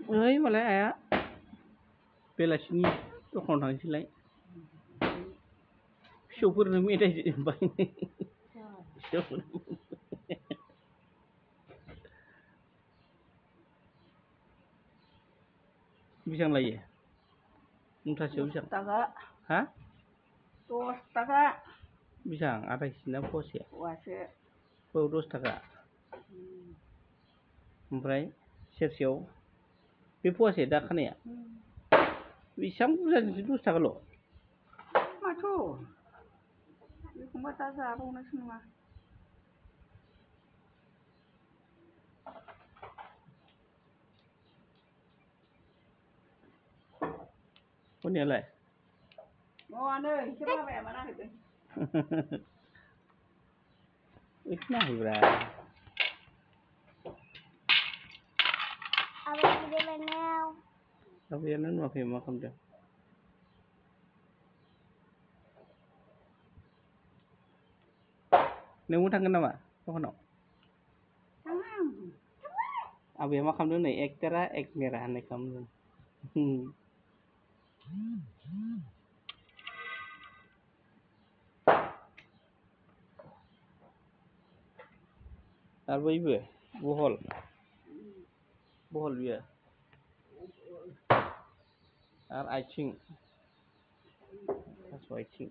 ओइ मालाय आइया बेलासिनि दखानाव थांसैलाय फिसौफोरनो मेथाइ बायनो बेसेबां लायो मुथासेयाव बेसेबां ताका हा 10 ताका बेसेबां आधा केजि ना फवासे फवासे फवायाव 10 थाखा ओमफ्राय सेरसेयाव बे फवासे दा खानाया बेसेबां बुरजा जोंसो 10 थाखाल' माथो एखमबा दा जाबावनोसो नङा हरनायालाय न'आनो एसे बाबाया मा नागिरदों एसे नायहैब्रा आबैयानो नुवाखै मा खालामदों नोंबो थांगोन नामा दखानाव आबैया मा खालामदों नै एक तेरा एक मेरा होननाय खालामदों आरो बैबो बहल बियो आरो आथिं थास' आथिं